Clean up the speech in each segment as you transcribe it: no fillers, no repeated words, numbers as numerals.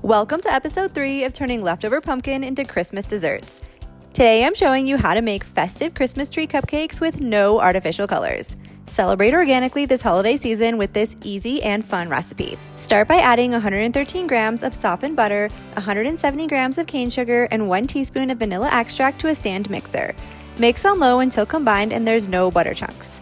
Welcome to episode 3 of turning leftover pumpkin into Christmas desserts. Today I'm showing you how to make festive Christmas tree cupcakes with no artificial colors. Celebrate organically this holiday season with this easy and fun recipe. Start by adding 113 grams of softened butter, 170 grams of cane sugar, and 1 teaspoon of vanilla extract to a stand mixer. Mix on low until combined and there's no butter chunks.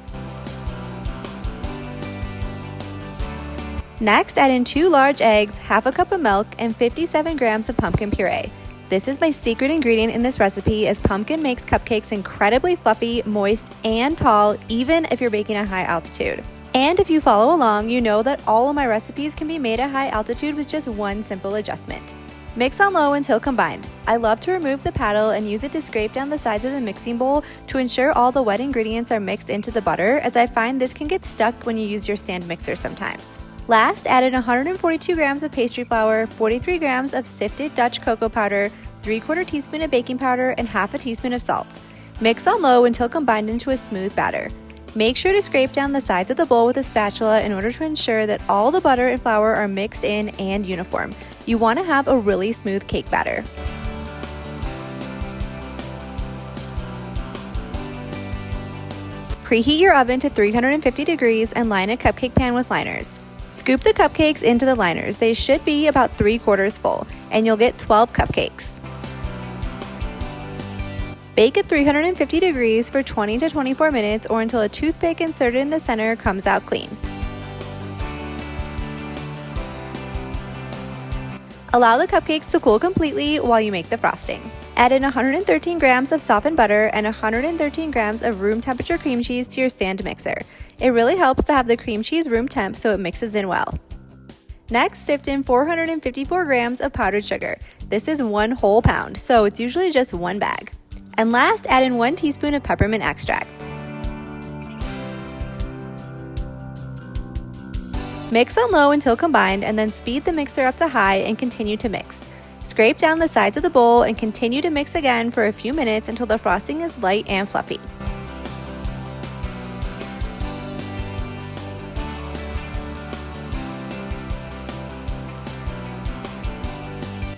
Next, add in 2 large eggs, half a cup of milk, and 57 grams of pumpkin puree. This is my secret ingredient in this recipe, as pumpkin makes cupcakes incredibly fluffy, moist, and tall, even if you're baking at high altitude. And if you follow along, you know that all of my recipes can be made at high altitude with just one simple adjustment. Mix on low until combined. I love to remove the paddle and use it to scrape down the sides of the mixing bowl to ensure all the wet ingredients are mixed into the butter, as I find this can get stuck when you use your stand mixer sometimes. Last, add in 142 grams of pastry flour, 43 grams of sifted Dutch cocoa powder, 3/4 teaspoon of baking powder, and half a teaspoon of salt. Mix on low until combined into a smooth batter. Make sure to scrape down the sides of the bowl with a spatula in order to ensure that all the butter and flour are mixed in and uniform. You want to have a really smooth cake batter. Preheat your oven to 350 degrees and line a cupcake pan with liners. Scoop the cupcakes into the liners. They should be about 3/4 full, and you'll get 12 cupcakes. Bake at 350 degrees for 20 to 24 minutes or until a toothpick inserted in the center comes out clean. Allow the cupcakes to cool completely while you make the frosting. Add in 113 grams of softened butter and 113 grams of room temperature cream cheese to your stand mixer. It really helps to have the cream cheese room temp so it mixes in well. Next, sift in 454 grams of powdered sugar. This is 1 whole pound, so it's usually just 1 bag. And last, add in 1 teaspoon of peppermint extract. Mix on low until combined and then speed the mixer up to high and continue to mix. Scrape down the sides of the bowl and continue to mix again for a few minutes until the frosting is light and fluffy.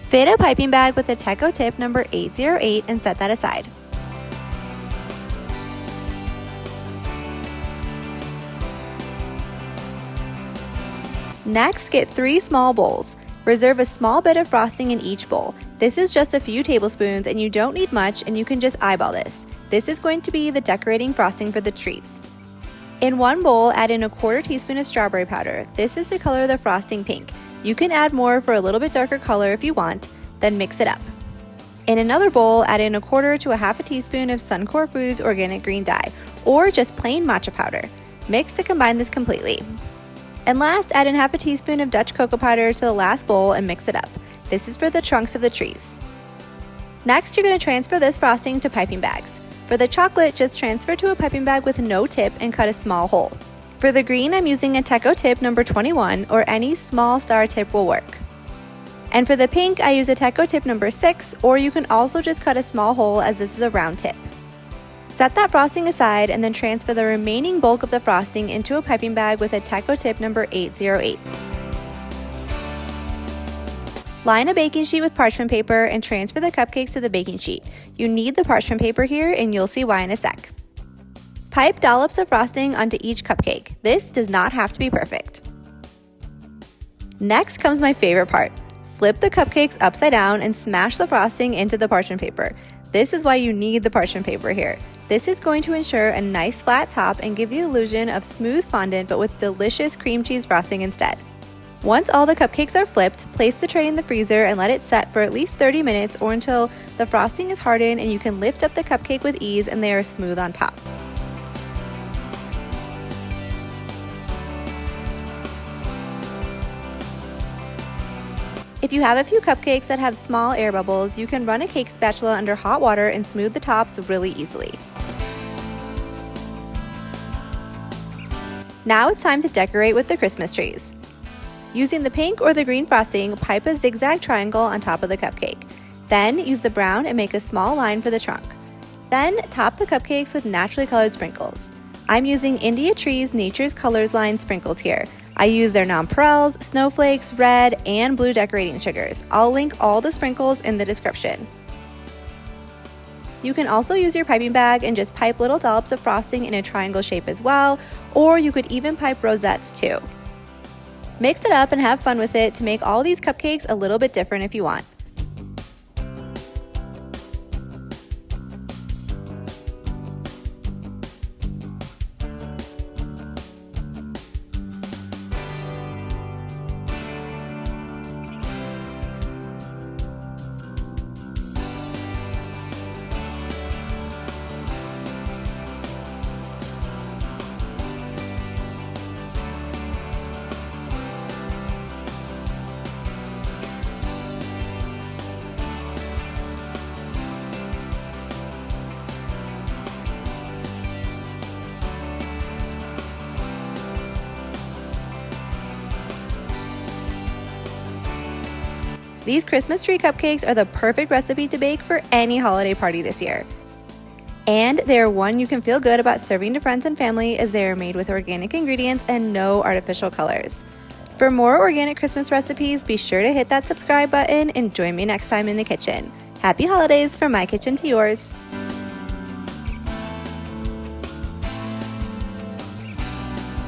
Fit a piping bag with Ateco Tip number 808 and set that aside. Next, get 3 small bowls. Reserve a small bit of frosting in each bowl. This is just a few tablespoons and you don't need much, and you can just eyeball this. This is going to be the decorating frosting for the trees. In 1 bowl, add in 1/4 teaspoon of strawberry powder. This is to color the frosting pink. You can add more for a little bit darker color if you want, then mix it up. In another bowl, add in 1/4 to 1/2 teaspoon of Suncor Foods organic green dye, or just plain matcha powder. Mix to combine this completely. And last, add in 1/2 teaspoon of Dutch cocoa powder to the last bowl and mix it up. This is for the trunks of the trees. Next, you're going to transfer this frosting to piping bags. For the chocolate, just transfer to a piping bag with no tip and cut a small hole. For the green, I'm using Ateco Tip number 21, or any small star tip will work. And for the pink, I use Ateco Tip number 6, or you can also just cut a small hole, as this is a round tip. Set that frosting aside and then transfer the remaining bulk of the frosting into a piping bag with Ateco Tip number 808. Line a baking sheet with parchment paper and transfer the cupcakes to the baking sheet. You need the parchment paper here, and you'll see why in a sec. Pipe dollops of frosting onto each cupcake. This does not have to be perfect. Next comes my favorite part. Flip the cupcakes upside down and smash the frosting into the parchment paper. This is why you need the parchment paper here. This is going to ensure a nice flat top and give the illusion of smooth fondant, but with delicious cream cheese frosting instead. Once all the cupcakes are flipped, place the tray in the freezer and let it set for at least 30 minutes or until the frosting is hardened and you can lift up the cupcake with ease and they are smooth on top. If you have a few cupcakes that have small air bubbles, you can run a cake spatula under hot water and smooth the tops really easily. Now it's time to decorate with the Christmas trees. Using the pink or the green frosting, pipe a zigzag triangle on top of the cupcake. Then use the brown and make a small line for the trunk. Then top the cupcakes with naturally colored sprinkles. I'm using India Trees Nature's Colors line sprinkles here. I use their nonpareils, snowflakes, red, and blue decorating sugars. I'll link all the sprinkles in the description. You can also use your piping bag and just pipe little dollops of frosting in a triangle shape as well, or you could even pipe rosettes too. Mix it up and have fun with it to make all these cupcakes a little bit different if you want. These Christmas tree cupcakes are the perfect recipe to bake for any holiday party this year. And they're one you can feel good about serving to friends and family, as they are made with organic ingredients and no artificial colors. For more organic Christmas recipes, be sure to hit that subscribe button and join me next time in the kitchen. Happy holidays from my kitchen to yours.